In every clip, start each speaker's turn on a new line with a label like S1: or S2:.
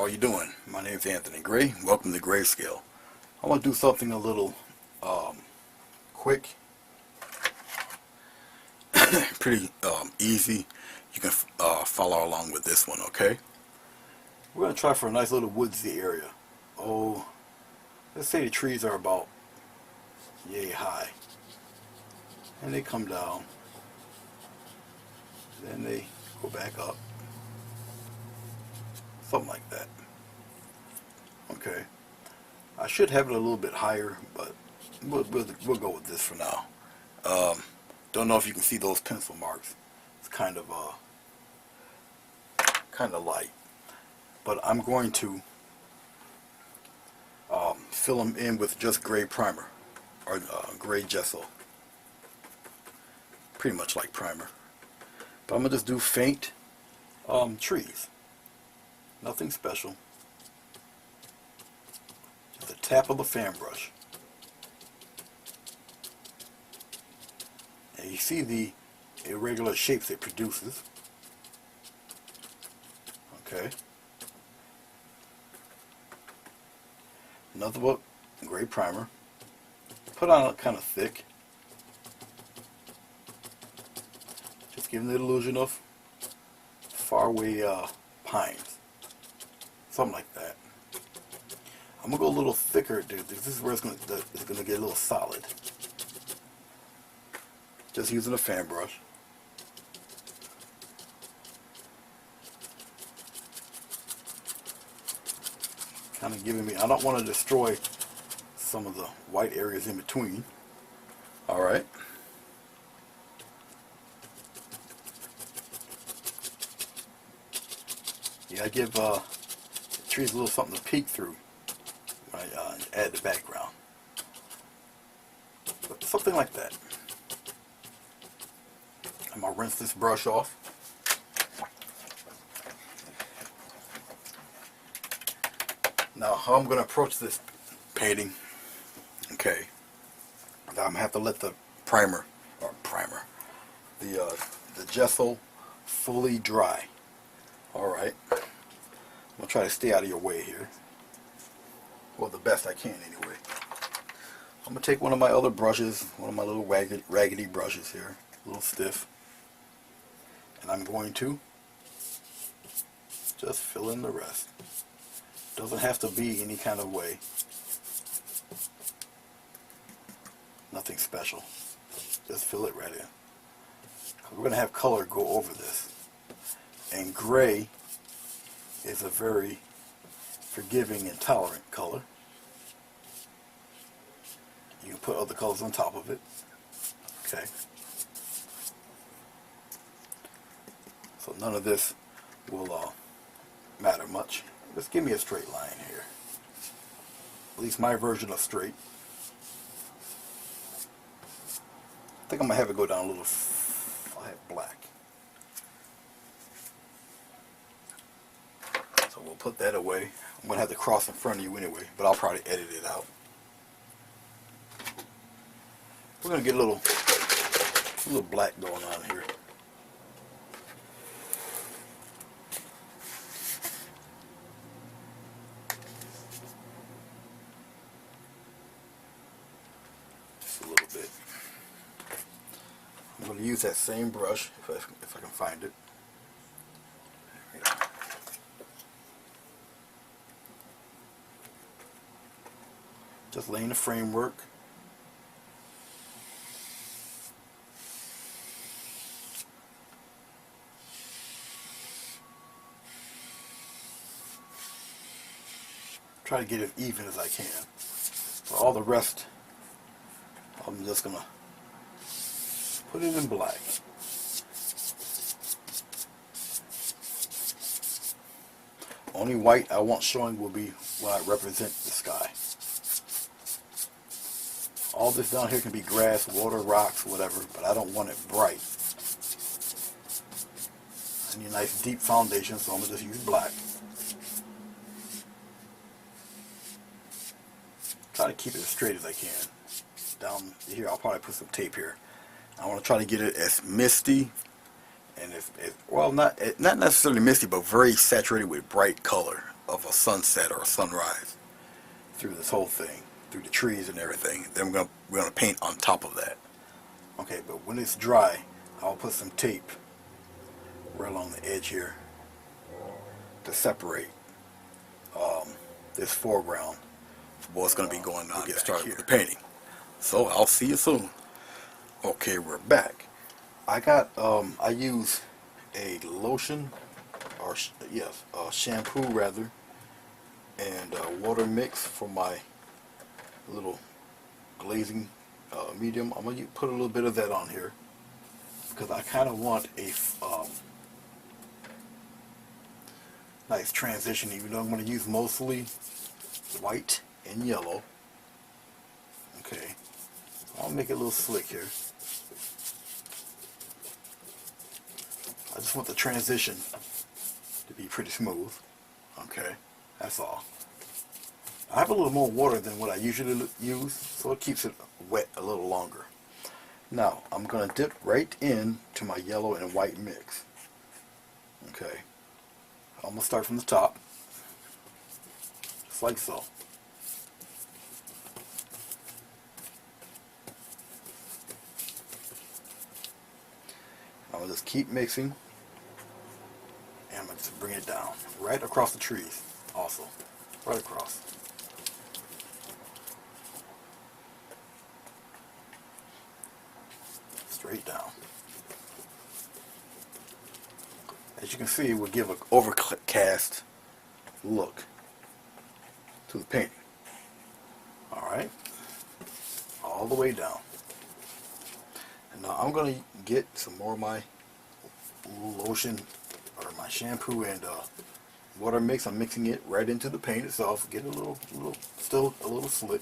S1: How are you doing? My name is Anthony Gray. Welcome to Grayscale. I want to do something a little quick, pretty easy. You can follow along with this one, okay? We're going to try for a nice little woodsy area. Oh, let's say the trees are about yay high. And they come down. Then they go back up. Something like that. Okay. I should have it a little bit higher, but we'll go with this for now. Don't know if you can see those pencil marks. It's kind of light. But I'm going to fill them in with just gray primer or gray gesso. Pretty much like primer. But I'm going to just do faint trees. Nothing special. Just a tap of the fan brush. And you see the irregular shapes it produces. Okay. Another book, gray primer. Put on it kind of thick. Just giving the illusion of faraway pines. Something like that. I'm gonna go a little thicker, dude. This is where it's gonna get a little solid. Just using a fan brush. Kind of giving me. I don't want to destroy some of the white areas in between. All right. Yeah, I give trees a little something to peek through when I add the background. But something like that. I'm going to rinse this brush off. Now how I'm going to approach this painting, okay, I'm going to have to let the the gesso fully dry. Alright, I'm going to try to stay out of your way here. Well, the best I can anyway. I'm going to take one of my other brushes, one of my little raggedy brushes here, a little stiff. And I'm going to just fill in the rest. Doesn't have to be any kind of way. Nothing special. Just fill it right in. We're going to have color go over this. And gray is a very forgiving and tolerant color. You can put other colors on top of it. Okay. So none of this will matter much. Just give me a straight line here. At least my version of straight. I think I'm going to have it go down a little. I'll have black. So we'll put that away. I'm going to have to cross in front of you anyway, but I'll probably edit it out. We're going to get a little black going on here. Just a little bit. I'm going to use that same brush if I can find it. There we go. Just laying the framework. Try to get it even as I can. For all the rest, I'm just going to put it in black. Only white I want showing will be when I represent the sky. All this down here can be grass, water, rocks, whatever, but I don't want it bright. I need a nice deep foundation, so I'm going to just use black. Try to keep it as straight as I can. Down here, I'll probably put some tape here. I want to try to get it as misty and well, not necessarily misty, but very saturated with bright color. of a sunset or a sunrise through this whole thing, through the trees and everything. Then we're gonna paint on top of that. Okay, but when it's dry, I'll put some tape right along the edge here to separate this foreground from what's going to be going on. We'll get started with the painting. So I'll see you soon. Okay, we're back. I use a lotion, or shampoo rather, and water mix for my little glazing medium. I'm going to put a little bit of that on here because I kind of want a nice transition, even though I'm going to use mostly white and yellow. Okay, I'll make it a little slick here. I just want the transition to be pretty smooth. Okay, that's all. I have a little more water than what I usually use, so it keeps it wet a little longer. Now, I'm going to dip right into my yellow and white mix. Okay, I'm going to start from the top, just like so. I'm going to just keep mixing, and I'm going to just bring it down, right across the trees, also, right across. Straight down. As you can see, it will give an overcast look to the painting. Alright, all the way down. And now I'm going to get some more of my lotion or my shampoo and water mix. I'm mixing it right into the paint itself. Get it still a little slick.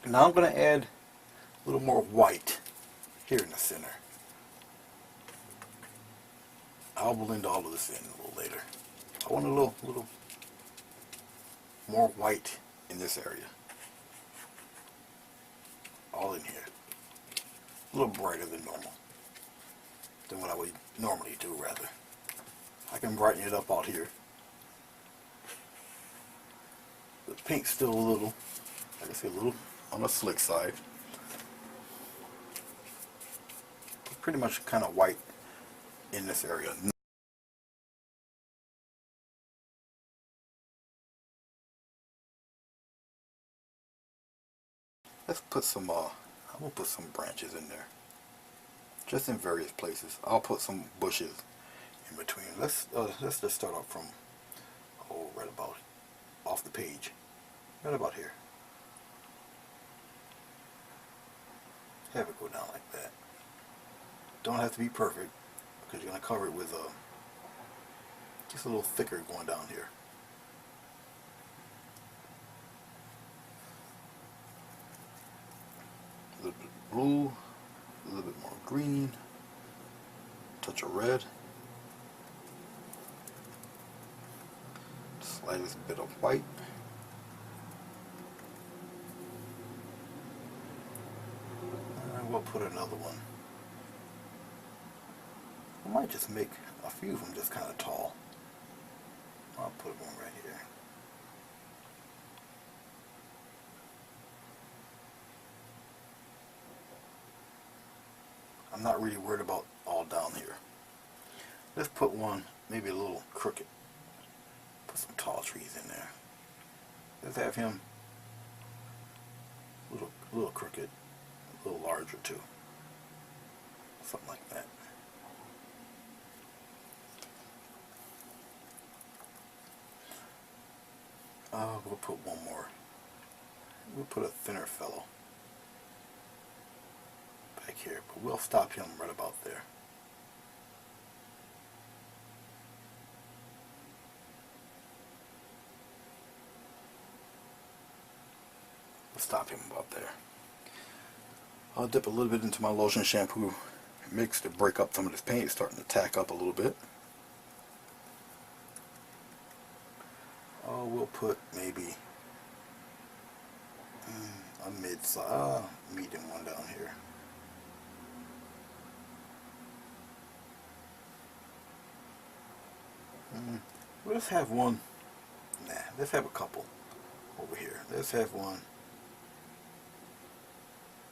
S1: Now I'm going to add a little more white here in the center. I'll blend all of this in a little later. I want a little more white in this area. All in here. A little brighter than normal. Than what I would normally do, rather. I can brighten it up out here. The pink's still a little, like I say, a little on the slick side. Pretty much kind of white in this area. Let's put some, I'm going to put some branches in there. Just in various places. I'll put some bushes in between. Let's just start off from, right about off the page. Right about here. Have it go down like that. Don't have to be perfect, because you're going to cover it with just a little thicker going down here. A little bit of blue, a little bit more green, touch of red, slightest bit of white. And we'll put another one. I might just make a few of them just kind of tall. I'll put one right here. I'm not really worried about all down here. Let's put one maybe a little crooked. Put some tall trees in there. Let's have him a little crooked, a little larger too. Something like that. We'll put one more. We'll put a thinner fellow back here, but we'll stop him right about there. We'll stop him about there. I'll dip a little bit into my lotion shampoo mix to break up some of this paint. It's starting to tack up a little bit. We'll put maybe a mid-size, medium one down here. Let's have one. Nah, let's have a couple over here. Let's have one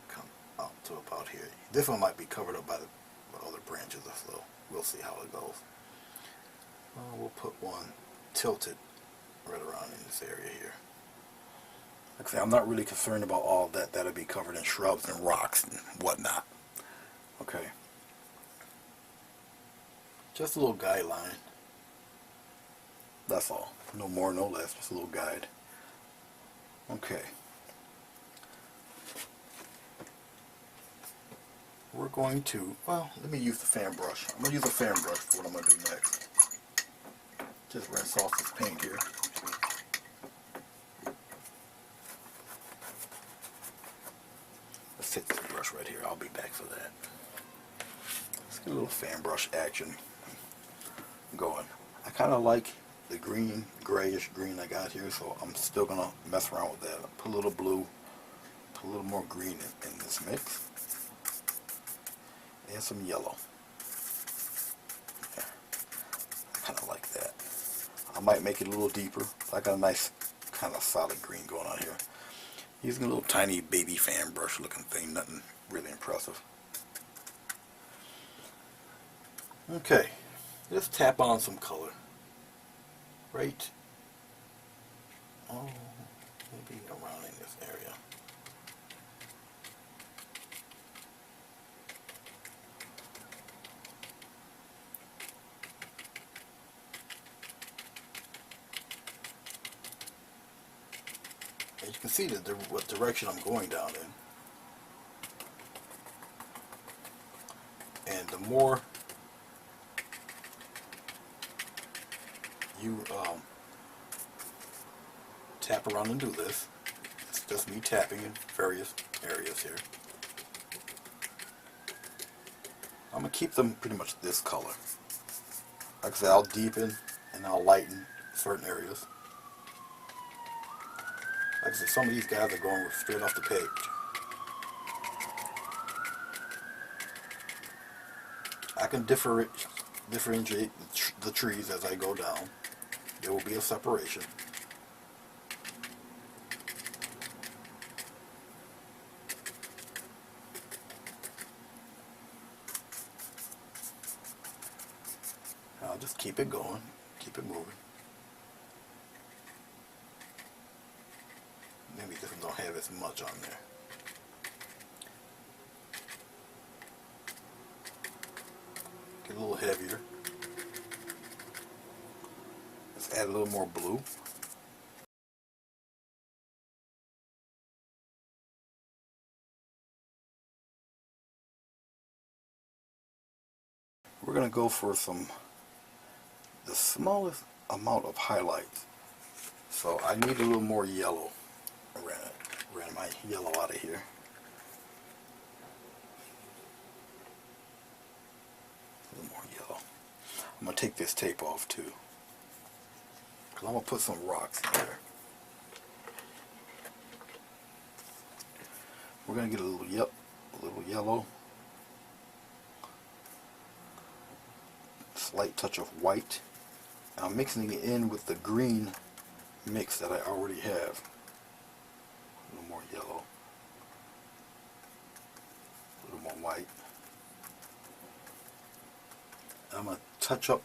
S1: come out to about here. This one might be covered up by the other branches, so we'll see how it goes. We'll put one tilted right around in this area here. Like I say, I'm not really concerned about all that. That'll be covered in shrubs and rocks and whatnot. Okay. Just a little guideline. That's all. No more, no less. Just a little guide. Okay. We're going to, well, let me use the fan brush. I'm going to use a fan brush for what I'm going to do next. Just rinse off this paint here. Let's take this brush right here. I'll be back for that. Let's get a little fan brush action going. I kind of like the green, grayish green I got here, so I'm still going to mess around with that. Put a little blue, put a little more green in this mix, and some yellow. Yeah, I kind of like that. I might make it a little deeper. I got a nice kind of solid green going on here. Using a little tiny baby fan brush looking thing, nothing really impressive. Okay, let's tap on some color. Right, oh, maybe around in this area. And you can see what direction I'm going down in. And the more you tap around and do this, it's just me tapping in various areas here. I'm going to keep them pretty much this color. Like I said, I'll deepen and I'll lighten certain areas. Like I said, some of these guys are going straight off the page. I can differentiate the trees as I go down. There will be a separation. I'll just keep it going, keep it moving. Maybe this one don't have as much on there. Get a little heavier. Let's add a little more blue. We're going to go for the smallest amount of highlights. So I need a little more yellow. Ran my yellow out of here. A little more yellow. I'm going to take this tape off too, because I'm going to put some rocks in there. We're going to get a little yellow, slight touch of white. I'm mixing it in with the green mix that I already have. A little more yellow, a little more white. I'm going to touch up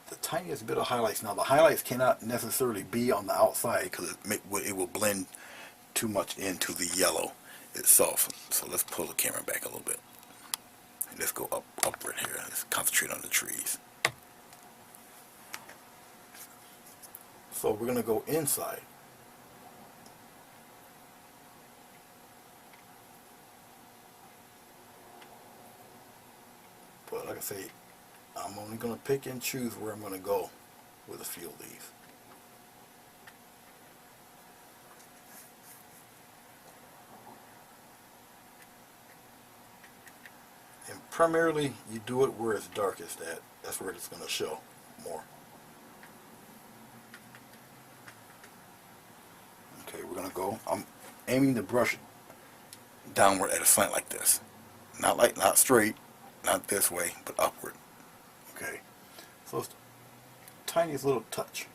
S1: the tiniest bit of highlights. Now the highlights cannot necessarily be on the outside because it will blend too much into the yellow itself. So let's pull the camera back a little bit. And let's go upward here. Let's concentrate on the trees. So we're going to go inside. But like I say, I'm only going to pick and choose where I'm going to go with a few of these. And primarily, you do it where it's darkest at. That's where it's going to show more. Okay, we're going to go. I'm aiming the brush downward at a slant like this. Not straight, not this way, but upward. Okay, so let's tiniest little touch.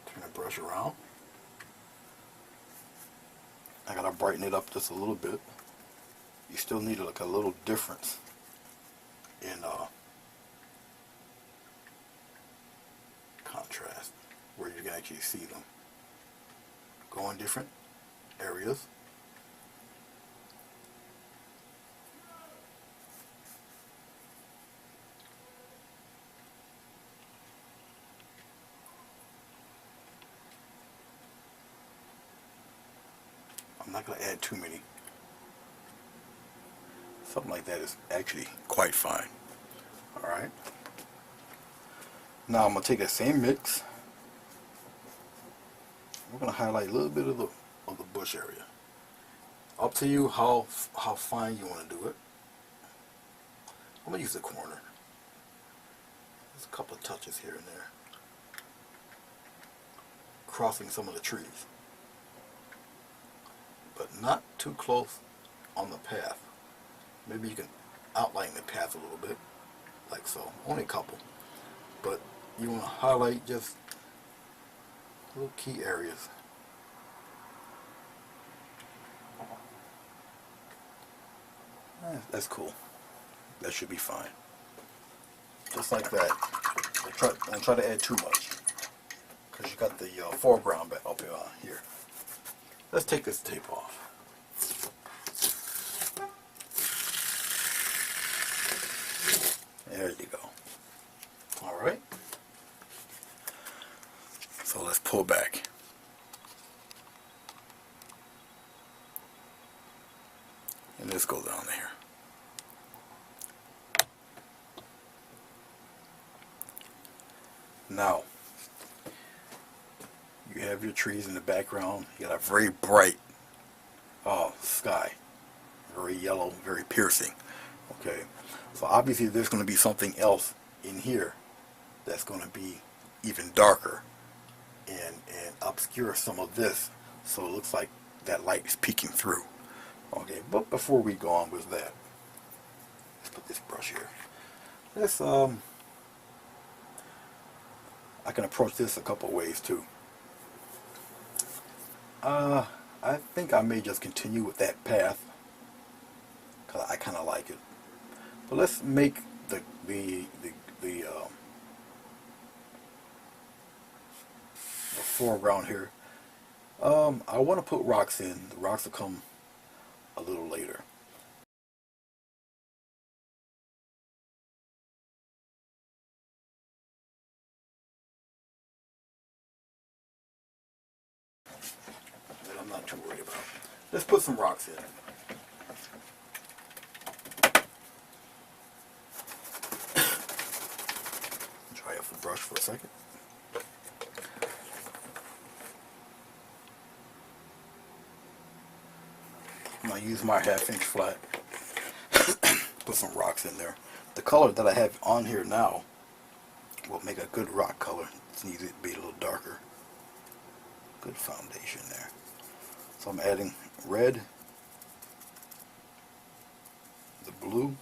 S1: Turn the brush around. I gotta brighten it up just a little bit. You still need like a little difference in contrast where you can actually see them. Go in different areas. I'm not going to add too many. Something like that is actually quite fine. Alright. Now I'm going to take that same mix. We're going to highlight a little bit of the bush area. Up to you how fine you want to do it. I'm going to use the corner. There's a couple of touches here and there. Crossing some of the trees. But not too close on the path. Maybe you can outline the path a little bit, like so. Only a couple. But you want to highlight just little key areas. That's cool. That should be fine. Just like that. Don't try to add too much, because you got the foreground back up here. Let's take this tape off. There you go. Alright. So let's pull back. And this goes down there. Now, you have your trees in the background. You got a very bright sky. Very yellow, very piercing. Okay. So obviously there's going to be something else in here that's going to be even darker and obscure some of this, so it looks like that light is peeking through. Okay, but before we go on with that, let's put this brush here. Let's I can approach this a couple ways too. I think I may just continue with that path because I kind of like it. But let's make the foreground here. I want to put rocks in. The rocks will come a little later. That I'm not too worried about. Let's put some rocks in. Dry off the brush for a second. I'm going to use my 1/2 inch flat. Put some rocks in there. The color that I have on here now will make a good rock color. It needs to be a little darker. Good foundation there. So I'm adding red, the blue,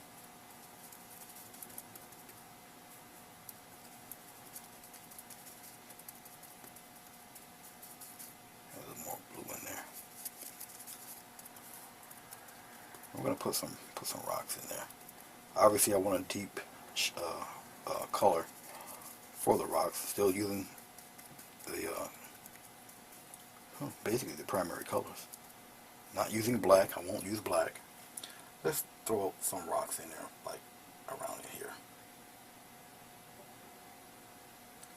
S1: a little more blue in there. I'm going to put some rocks in there. Obviously I want a deep color for the rocks, still using the basically the primary colors. Not using black. I won't use black. Let's throw some rocks in there, like around here.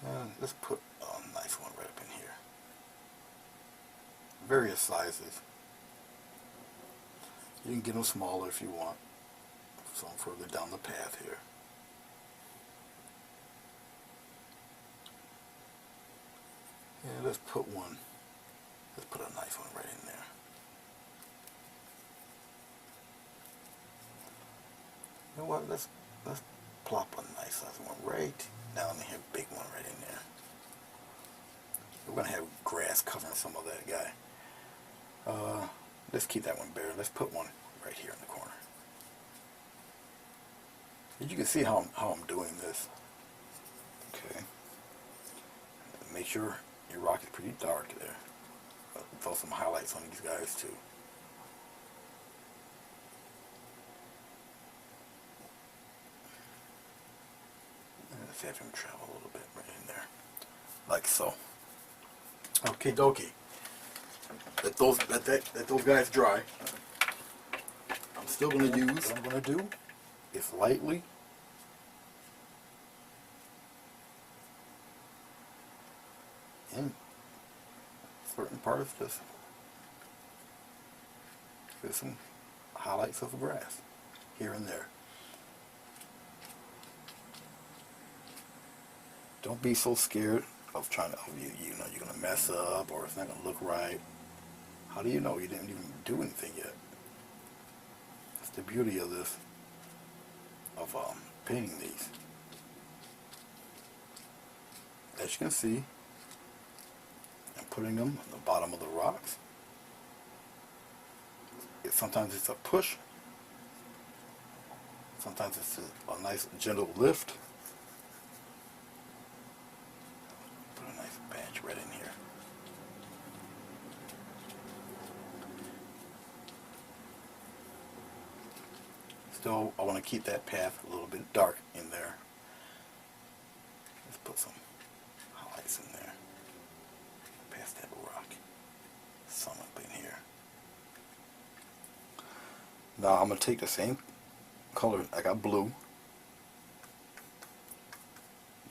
S1: And let's put a nice one right up in here. Various sizes. You can get them smaller if you want. Some further down the path here. Yeah, let's put one. Let's put a nice one right in there. You know what? Let's plop a nice size one right down in here. Big one right in there. We're gonna have grass covering some of that guy. Let's keep that one bare. Let's put one right here in the corner. You can see how I'm doing this. Okay. Make sure your rock is pretty dark there. Throw some highlights on these guys too. Let's have him travel a little bit right in there. Like so. Okay, dokie. Let those guys dry. I'm still going to use, what I'm going to do is lightly in certain parts, just get some highlights of the grass here and there. Don't be so scared of trying to, you know, you're going to mess up or it's not going to look right. How do you know? You didn't even do anything yet. That's the beauty of this, of painting these. As you can see, I'm putting them on the bottom of the rocks. Sometimes it's a push. Sometimes it's a nice gentle lift. Put a nice badge right in here. Still, I want to keep that path a little bit dark in there. Let's put some highlights in there. Past that rock. Some up in here. Now I'm going to take the same color. I got blue.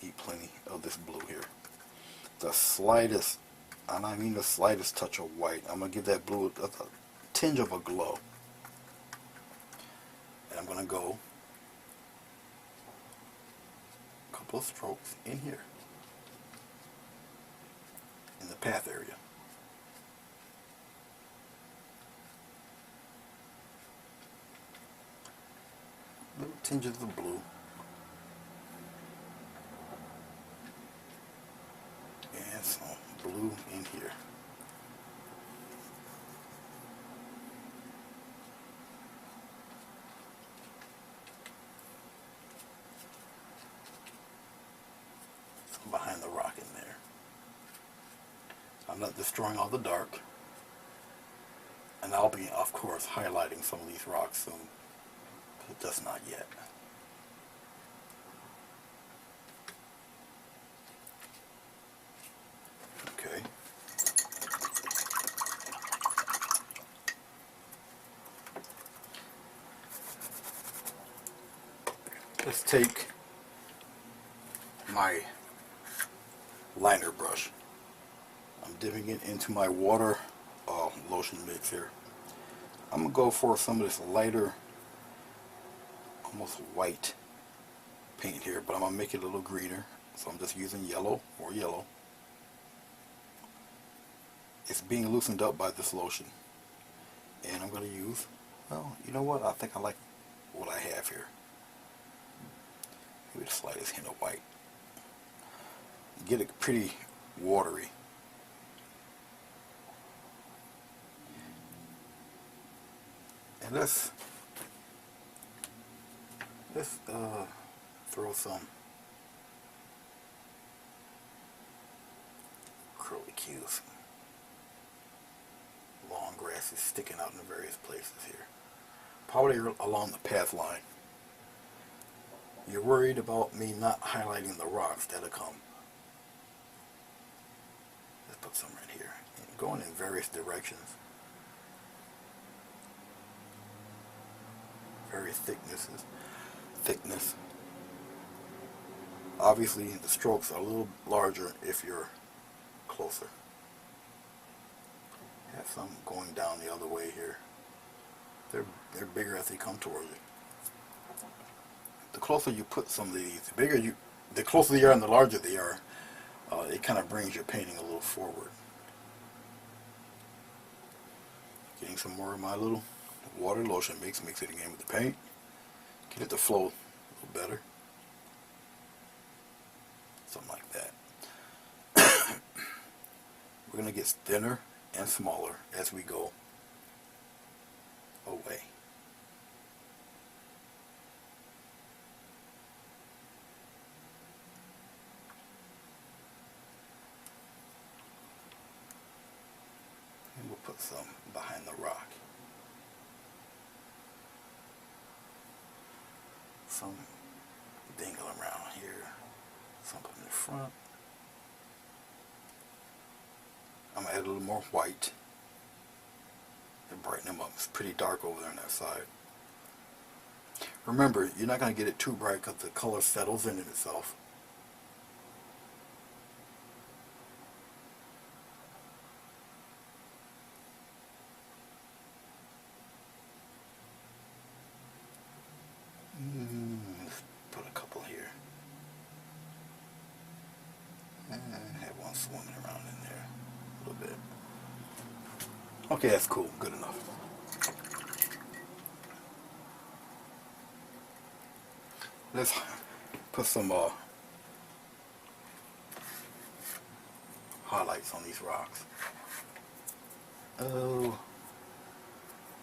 S1: Need plenty of this blue here. The slightest, and I mean the slightest touch of white. I'm going to give that blue a tinge of a glow. And I'm going to go a couple of strokes in here. In the path area. Little tinges of blue. And some blue in here. Some behind the rock in there. I'm not destroying all the dark. And I'll be, of course, highlighting some of these rocks soon. But just not yet. Okay. Let's take my liner brush. I'm dipping it into my water lotion mix here. I'm going to go for some of this lighter, almost white paint here, but I'm going to make it a little greener. So I'm just using yellow, more yellow. It's being loosened up by this lotion. And I'm going to use, well, you know what? I think I like what I have here. Maybe the slightest hint of white. Get it pretty watery. And let's throw some curly cues. Long grasses sticking out in various places here. Probably along the path line. You're worried about me not highlighting the rocks that'll come. Let's put some right here. And going in various directions. Various thickness. Obviously the strokes are a little larger if you're closer. Have some going down the other way here. They're bigger as they come towards you. The closer you put some of these, the closer they are and the larger they are, it kind of brings your painting a little forward. Getting some more of my little water lotion mix it again with the paint. Get it to flow a little better. Something like that. We're going to get thinner and smaller as we go away. put some behind the rock. Some dingle around here. Some in the front. I'm going to add a little more white to brighten them up. It's pretty dark over there on that side. Remember, you're not going to get it too bright because the color settles in itself. Let's put a couple here. And have one swimming around in there a little bit. Okay, that's cool. Good enough. Let's put some highlights on these rocks. Oh,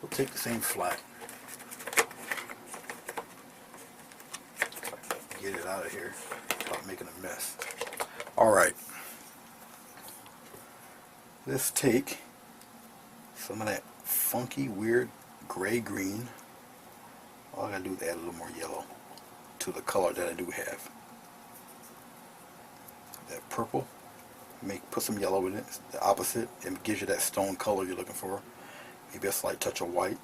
S1: we'll take the same flat. Get it out of here without making a mess. Alright. Let's take some of that funky, weird gray-green. All I gotta do is add a little more yellow to the color that I do have. That purple, put some yellow in it, it's the opposite, and gives you that stone color you're looking for. Maybe a slight touch of white.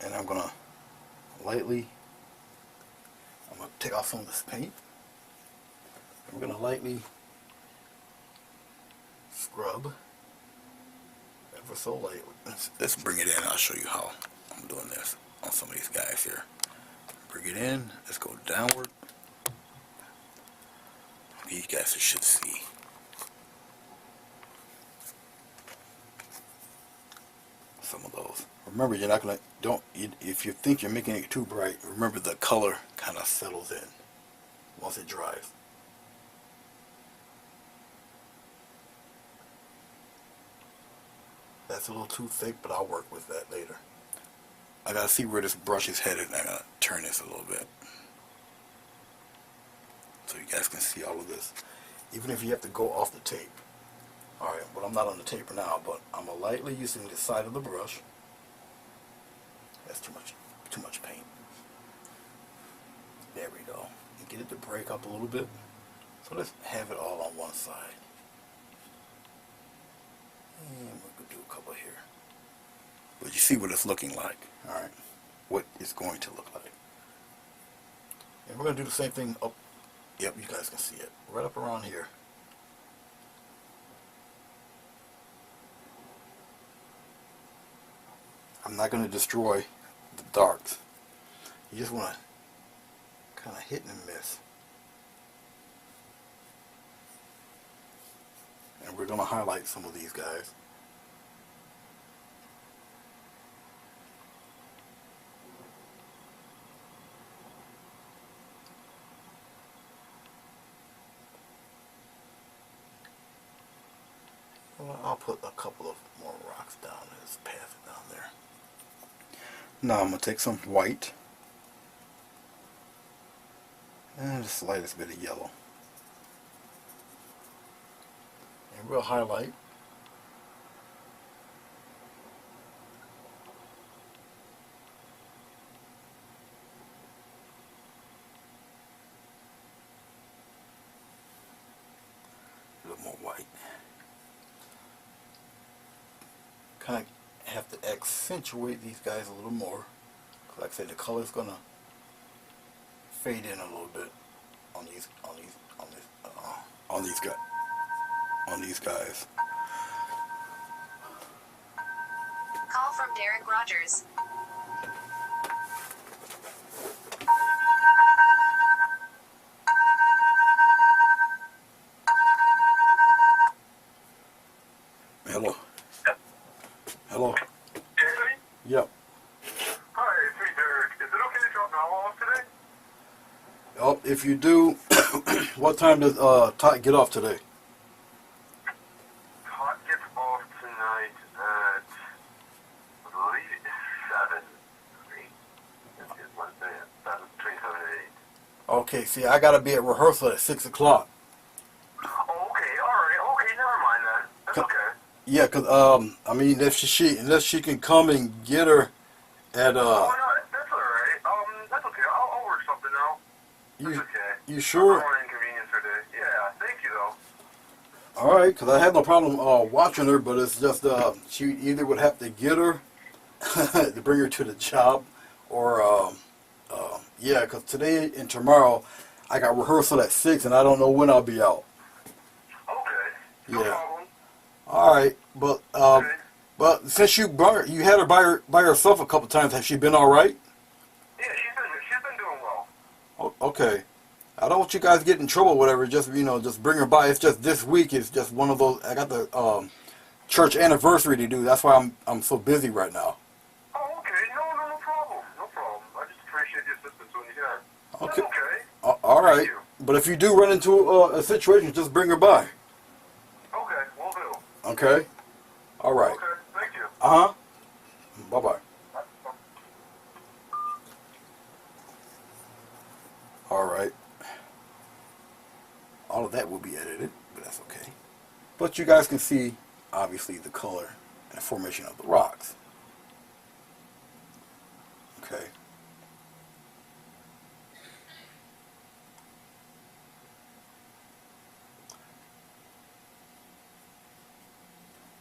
S1: And I'm gonna lightly, take off some of this paint. And we're gonna lightly scrub ever so lightly. Let's bring it in. I'll show you how I'm doing this on some of these guys here. Bring it in. Let's go downward. You guys should see. Some of those. Remember, you're not gonna if you think you're making it too bright, remember the color kind of settles in once it dries. That's a little too thick, but I'll work with that later. I gotta see where this brush is headed, and I gotta turn this a little bit so you guys can see all of this, even if you have to go off the tape. Alright, but I'm not on the tape now, but I'm lightly using the side of the brush. That's too much paint. There we go. And get it to break up a little bit. So let's have it all on one side. And we're going to do a couple here. But you see what it's looking like. Alright. What it's going to look like. And we're going to do the same thing up. Yep, you guys can see it. Right up around here. I'm not going to destroy the darks. You just want to kind of hit and miss. And we're going to highlight some of these guys. Well, I'll put a couple of more rocks down. Let's pass it down there. Now I'm going to take some white and the slightest bit of yellow. And we'll highlight. A little more white. Kind of have to accentuate these guys a little more. Like I said, the color's gonna fade in a little bit on these guys.
S2: Call from Derek Rogers.
S1: Hello. Hello.
S3: Anthony?
S1: Yep.
S3: Hi, it's me, Derek. Is it okay to drop Mal off today?
S1: Oh, if you do, what time does Todd get off today?
S3: Todd gets off tonight at, I believe it's 7. It's Wednesday at 7, between 7 and 8.
S1: Okay, see, I gotta be at rehearsal at 6 o'clock. Yeah, cause I mean, if unless she can come and get her at
S3: Oh, no, that's alright. That's okay. I'll work something out. That's
S1: you
S3: okay.
S1: you
S3: I
S1: sure?
S3: don't want to inconvenience her day. Yeah, thank you, though.
S1: All right, cause I have no problem watching her, but it's just she either would have to get her to bring her to the job, or yeah, cause today and tomorrow I got rehearsal at 6, and I don't know when I'll be out.
S3: Okay. No
S1: Yeah.
S3: problem.
S1: All right, but
S3: Okay.
S1: but since you had her by herself a couple times, has she been all right?
S3: Yeah, she's been doing well.
S1: Okay. I don't want you guys to get in trouble or whatever. Just just bring her by. It's just this week is just one of those. I got the church anniversary to do. That's why I'm so busy right now.
S3: Oh, okay. No problem. No problem. I just appreciate the assistance when you can.
S1: Okay.
S3: That's okay.
S1: All right.
S3: Thank you.
S1: But if you do run into a situation, just bring her by.
S3: Okay, will do.
S1: Okay. All right.
S3: Okay, thank you.
S1: Uh huh. Bye bye. All right. All of that will be edited, but that's okay. But you guys can see, obviously, the color and the formation of the rocks. Okay.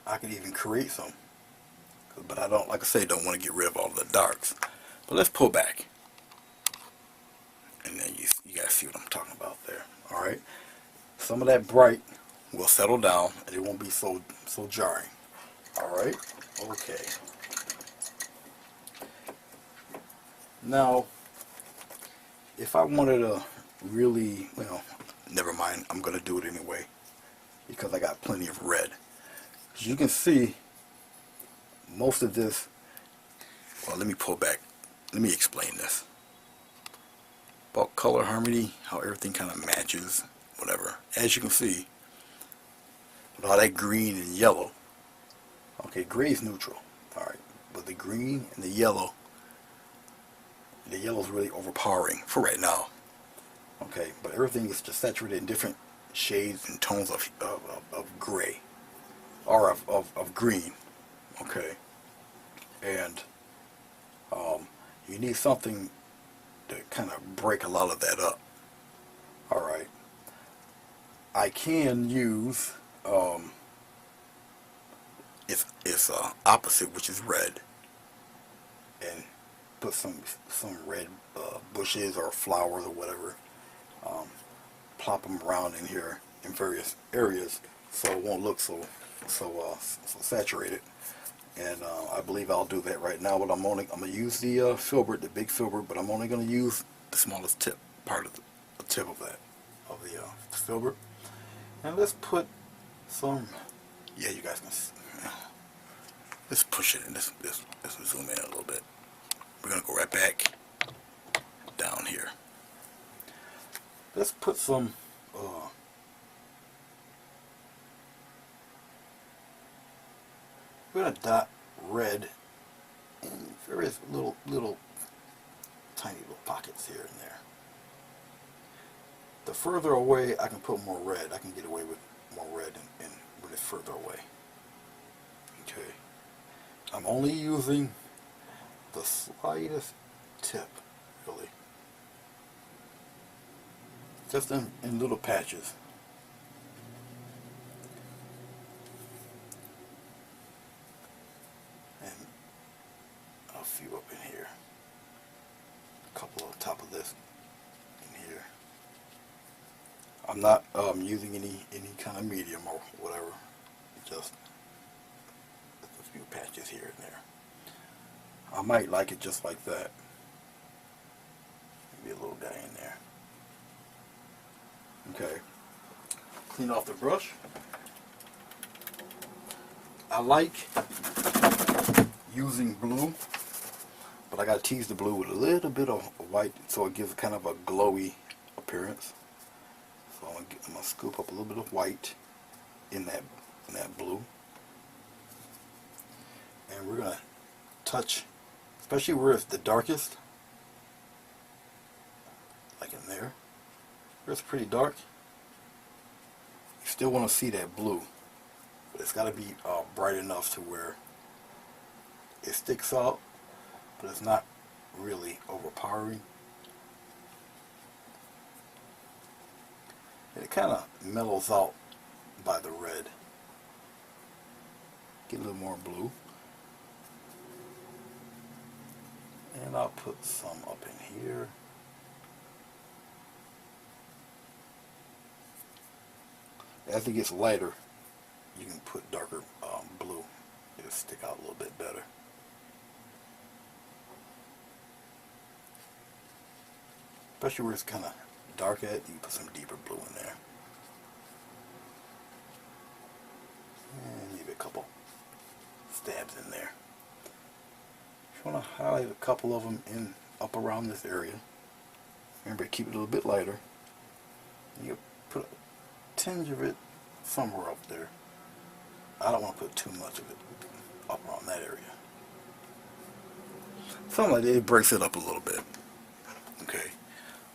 S1: I could even create some, but I don't, like I say, don't want to get rid of all the darks. But let's pull back, and then you guys see what I'm talking about there. All right. Some of that bright will settle down, and it won't be so jarring. All right. Okay. Now, if I wanted to really, well, never mind. I'm gonna do it anyway because I got plenty of red. As you can see, most of this. Well, let me pull back. Let me explain this about color harmony, how everything kind of matches, whatever. As you can see, with all that green and yellow. Okay, gray is neutral. All right, but the green and the yellow is really overpowering for right now. Okay, but everything is just saturated in different shades and tones of gray or of green. Okay, and you need something to kind of break a lot of that up. All right, I can use its opposite, which is red, and put some red bushes or flowers or whatever. Plop them around in here in various areas, so it won't look so saturated. And I believe I'll do that right now. But I'm gonna use the filbert, the big filbert, but I'm only gonna use the smallest tip part of the tip of the filbert. And let's put some. Yeah, you guys can. Let's push it in. Let's zoom in a little bit. We're gonna go right back down here. Let's put some. We're gonna dot red in various little tiny little pockets here and there. The further away I can put more red, I can get away with more red and when it's further away. Okay. I'm only using the slightest tip, really. Just in little patches. And a few up in here. A couple on top of this in here. I'm not using any kind of medium or whatever. Just a few patches here and there. I might like it just like that. Maybe a little guy in there. Okay. Clean off the brush. I like using blue, but I gotta tease the blue with a little bit of white so it gives kind of a glowy appearance. So I'm gonna scoop up a little bit of white in that blue, and we're gonna touch, especially where it's the darkest, like in there. Where it's pretty dark, you still want to see that blue. But it's got to be bright enough to where it sticks out, but it's not really overpowering. And it kind of mellows out by the red. Get a little more blue. And I'll put some up in here. As it gets lighter, you can put darker blue. It'll stick out a little bit better. Especially where it's kind of dark at, you can put some deeper blue in there. And maybe a couple stabs in there. Just want to highlight a couple of them in up around this area. Remember, keep it a little bit lighter. You put a tinge of it somewhere up there. I don't want to put too much of it up around that area. Something like that, it breaks it up a little bit. Okay,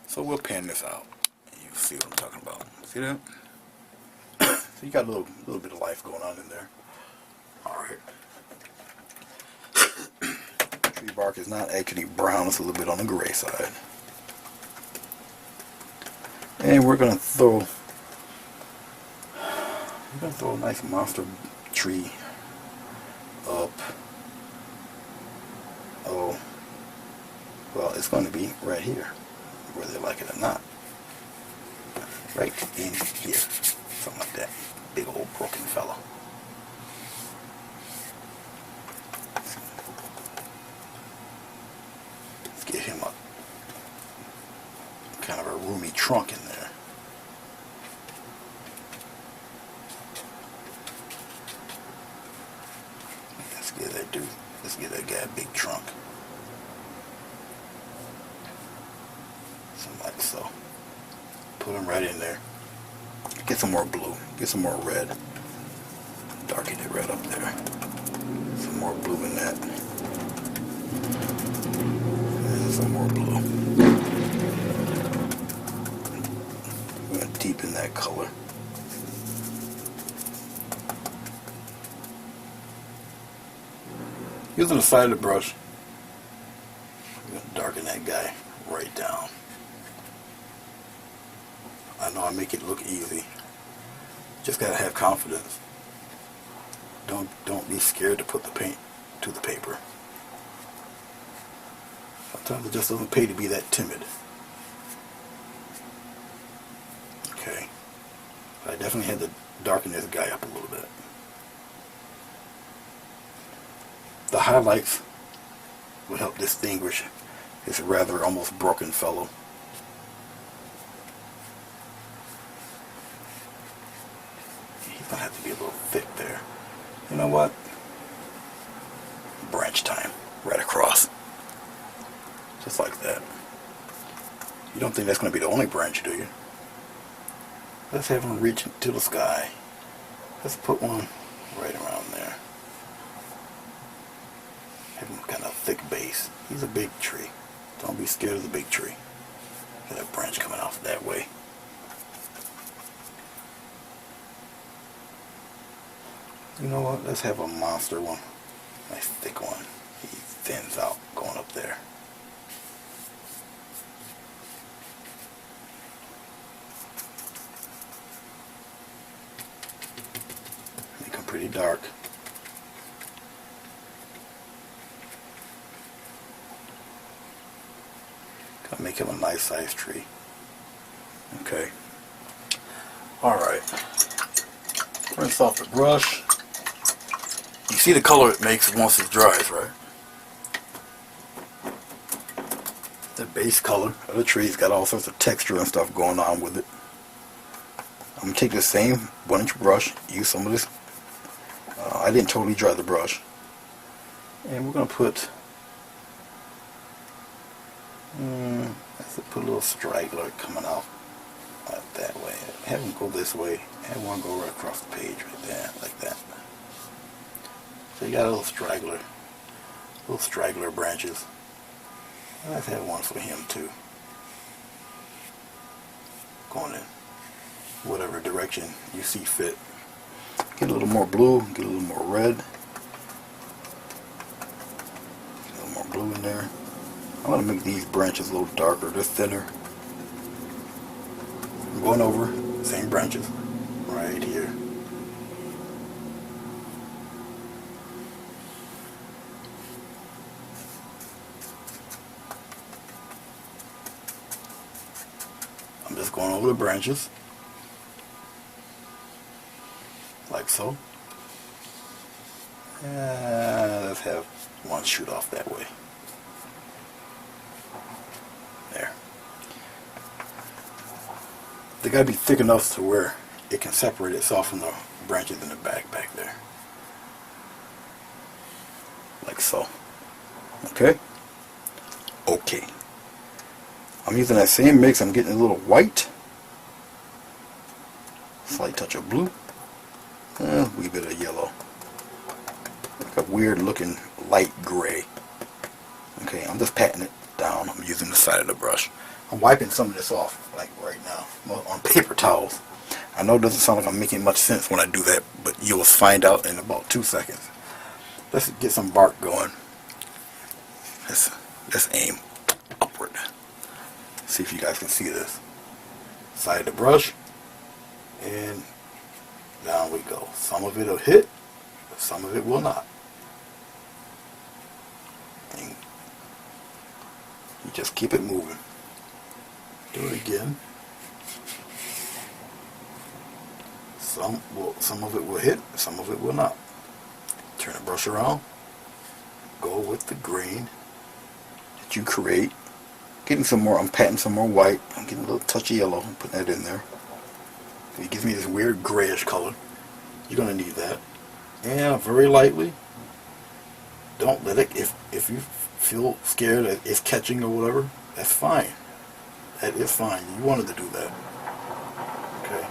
S1: so we'll pan this out, and you see what I'm talking about. See that? So you got a little bit of life going on in there. All right. Tree bark is not actually brown; it's a little bit on the gray side. And we're gonna throw a nice monster tree up. Oh, well, it's going to be right here, whether they like it or not. Right in here, something like that. Big old broken fella. Let's get him a kind of a roomy trunk in there. Let's give that guy a big trunk. Something like so. Put him right in there. Get some more blue. Get some more red. Darken it right up there. Some more blue in that. And some more blue. We're going to deepen that color. Using the side of the brush, I'm going to darken that guy right down. I know I make it look easy. Just got to have confidence. Don't be scared to put the paint to the paper. Sometimes it just doesn't pay to be that timid. Okay. I definitely had to darken this guy up a little bit. The highlights will help distinguish this rather almost broken fellow. He's gonna have to be a little thick there. You know what? Branch time. Right across. Just like that. You don't think that's gonna be the only branch, do you? Let's have him reach to the sky. Let's put one right around there. Have him kind of thick base. He's a big tree. Don't be scared of the big tree. Got a branch coming off that way. You know what? Let's have a monster one. Nice thick one. He thins out going up there. Make him pretty dark. Gotta make him a nice sized tree. Okay. Alright. Rinse off the brush. You see the color it makes once it dries, right? The base color of the tree's got all sorts of texture and stuff going on with it. I'm going to take the same 1-inch brush, use some of this. I didn't totally dry the brush. And we're going to put let's put a little straggler coming out that way. Have them go this way. Have one go right across the page right there, like that. So you got a little straggler branches. Let's have one for him too. Going in whatever direction you see fit. Get a little more blue, get a little more red. A little more blue in there. I'm going to make these branches a little darker, they're thinner. I'm going over, same branches, right here. I'm just going over the branches, like so. Let's have one shoot off that way. There. They gotta be thick enough to where it can separate itself from the branches in the back there. Like so. Okay? Okay. I'm using that same mix. I'm getting a little white. Slight touch of blue. A wee bit of yellow. Like a weird looking light gray. Okay, I'm just patting it down. I'm using the side of the brush. I'm wiping some of this off, like right now, on paper towels. I know it doesn't sound like I'm making much sense when I do that, but you'll find out in about 2 seconds. Let's get some bark going. Let's aim upward. See if you guys can see this. Side of the brush, and down we go. Some of it will hit, but some of it will not. And you just keep it moving. Do it again. Some of it will hit, some of it will not. Turn the brush around. Go with the green that you create. Getting some more, I'm patting some more white. I'm getting a little touch of yellow. I'm putting that in there. It gives me this weird grayish color. You're going to need that. And very lightly. Don't let it, if you feel scared that it's catching or whatever, that's fine. That is fine. You wanted to do that. Okay.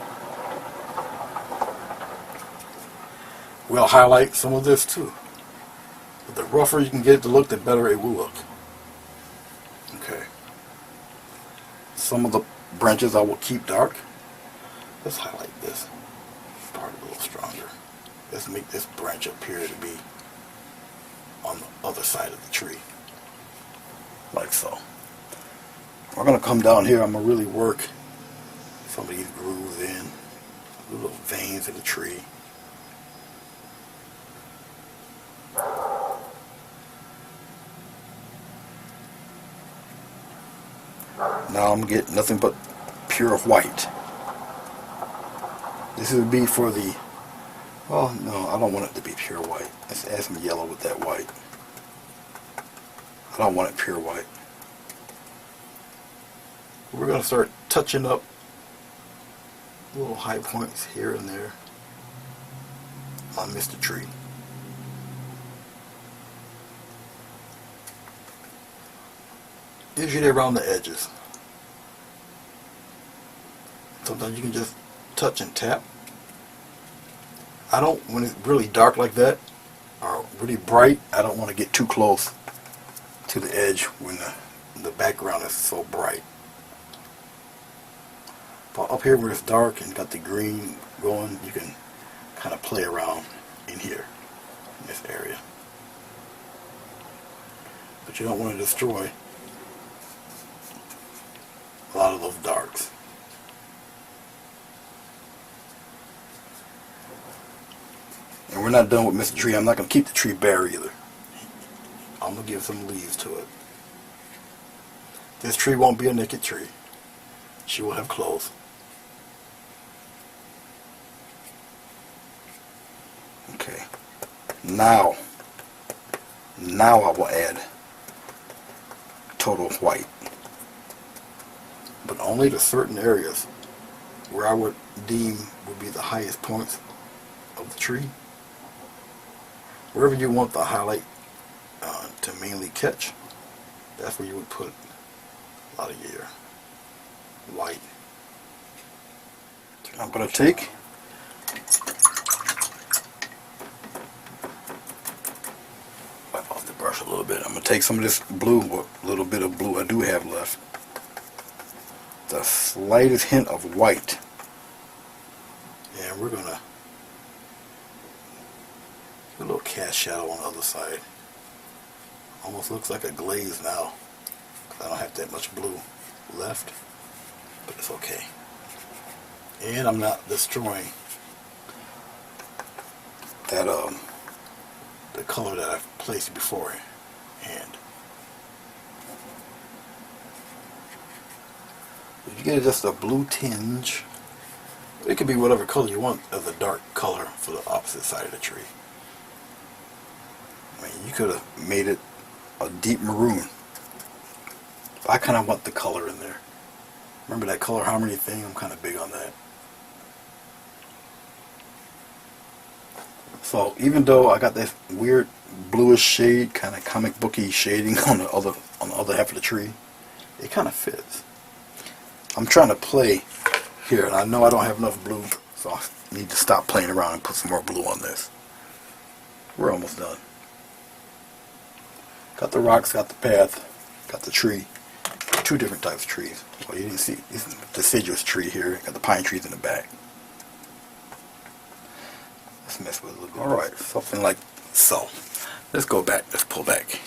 S1: We'll highlight some of this too. But the rougher you can get it to look, the better it will look. Okay. Some of the branches I will keep dark. Let's highlight this part a little stronger. Let's make this branch appear to be on the other side of the tree. Like so. We're going to come down here. I'm going to really work some of these grooves in. Little veins of the tree. Now I'm getting nothing but pure white. This would be for the, oh no, I don't want it to be pure white. Let's add some yellow with that white. I don't want it pure white. We're going to start touching up little high points here and there on Mr. Tree. Usually around the edges. Sometimes you can just touch and tap. I don't, when it's really dark like that, or really bright, I don't want to get too close to the edge when the background is so bright. But up here where it's dark and got the green going, you can kind of play around in here, in this area. But you don't want to destroy a lot of those darks. And we're not done with Mr. Tree. I'm not going to keep the tree bare either. I'm going to give some leaves to it. This tree won't be a naked tree. She will have clothes. Okay. Now I will add total white. But only to certain areas where I would deem would be the highest points of the tree. Wherever you want the highlight to mainly catch, that's where you would put a lot of your white. I'm going to take wipe off the brush a little bit. I'm going to take some of this blue, what little bit of blue I do have left, the slightest hint of white, and we're going to cast shadow on the other side. Almost looks like a glaze now, 'cause I don't have that much blue left, but it's okay. And I'm not destroying that the color that I've placed beforehand. If you get just a blue tinge, it could be whatever color you want as a dark color for the opposite side of the tree. I mean, you could have made it a deep maroon. I kind of want the color in there. Remember that color harmony thing? I'm kind of big on that. So even though I got that weird bluish shade, kind of comic booky shading on the other half of the tree, it kind of fits. I'm trying to play here, and I know I don't have enough blue, so I need to stop playing around and put some more blue on this. We're almost done. Got the rocks, got the path, got the tree. Two different types of trees. Well, you didn't see this deciduous tree here. Got the pine trees in the back. Let's mess with it a little bit. Alright, something like so. Let's go back. Let's pull back.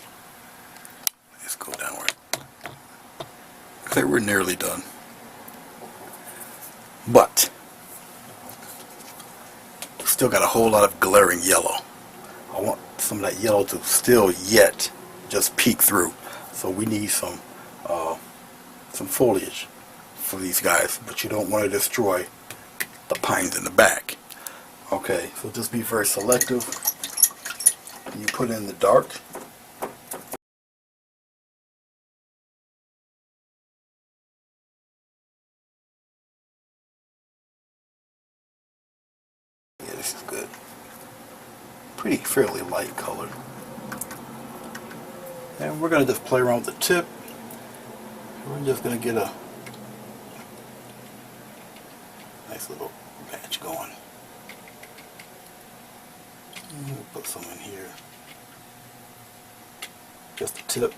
S1: Let's go downward. Okay, we're nearly done. But still got a whole lot of glaring yellow. I want some of that yellow to still yet just peek through. So we need some foliage for these guys, but you don't want to destroy the pines in the back. Okay, so just be very selective. You put in the dark. Yeah, this is good. Pretty fairly light color. And we're going to just play around with the tip. We're just going to get a nice little patch going. We'll put some in here. Just a tip.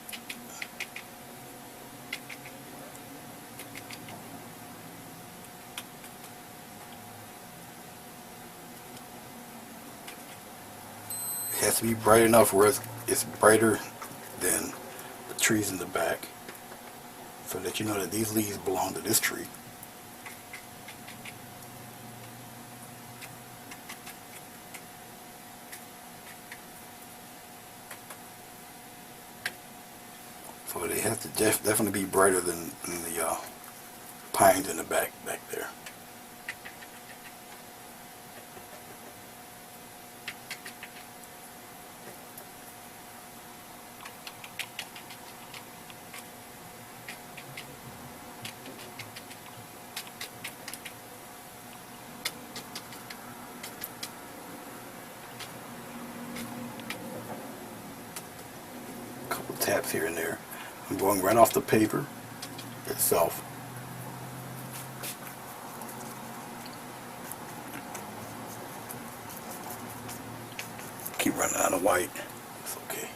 S1: It has to be bright enough where it's brighter than the trees in the back, so that you know that these leaves belong to this tree. So it has to definitely be brighter than the pines in the back there. Couple taps here and there. I'm going right off the paper itself. Keep running out of white. It's okay.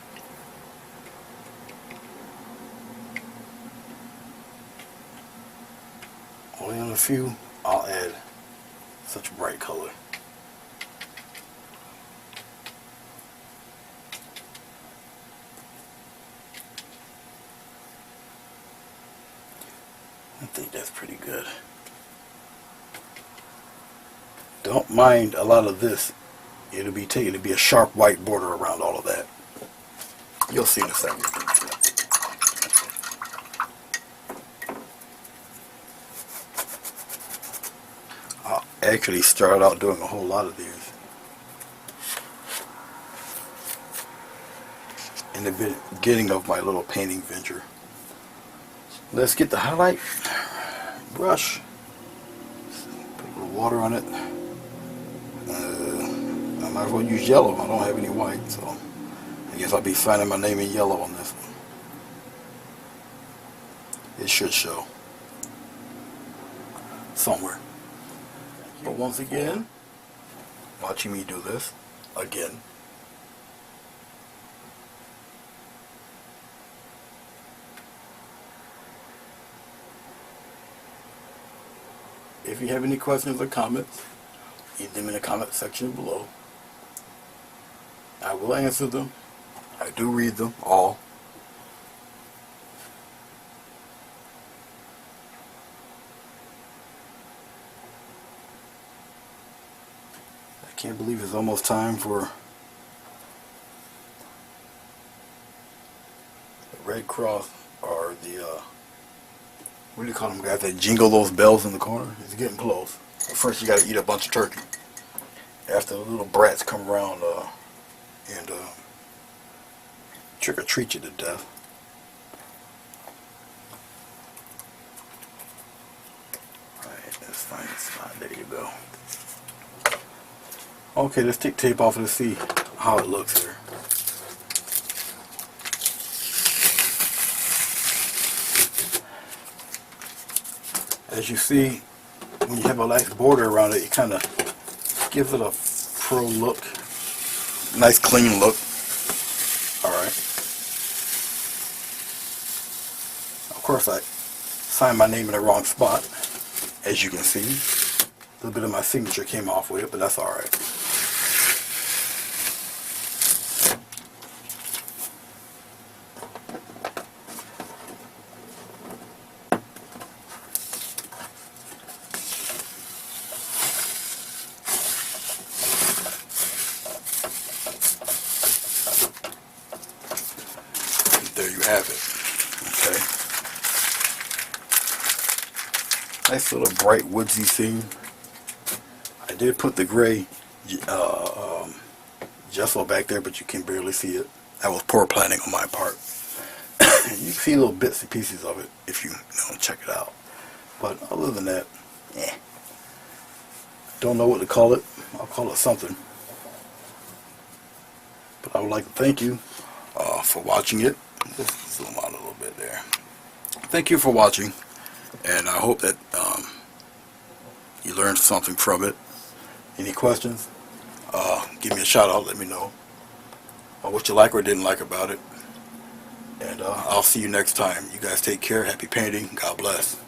S1: Only on a few I'll add such bright color. I think that's pretty good. Don't mind a lot of this. It'll be a sharp white border around all of that. You'll see in a second. I'll actually start out doing a whole lot of these in the beginning of my little painting venture. Let's get the highlight brush. Put a little water on it. I might as well use yellow. I don't have any white, so I guess I'll be signing my name in yellow on this one. It should show somewhere. But once again, watching me do this again. If you have any questions or comments, leave them in the comment section below. I will answer them. I do read them all. I can't believe it's almost time for the Red Cross, or the what do you call them guys that jingle those bells in the corner? It's getting close. But first you gotta eat a bunch of turkey. After the little brats come around and trick or treat you to death. Alright, that's fine, it's fine. There you go. Okay, let's take tape off and see how it looks here. As you see, when you have a nice border around it, it kind of gives it a pro look. Nice clean look. Alright. Of course I signed my name in the wrong spot, as you can see. A little bit of my signature came off with it, but that's alright. There you have it. Okay. Nice little bright woodsy scene. I did put the gray gesso back there, but you can barely see it. That was poor planning on my part. You can see little bits and pieces of it if you check it out. But other than that, don't know what to call it. I'll call it something. But I would like to thank you for watching it. Just zoom out a little bit there. Thank you for watching, and I hope that you learned something from it. Any questions? Give me a shout out. Let me know what you like or didn't like about it. And I'll see you next time. You guys take care. Happy painting. God bless.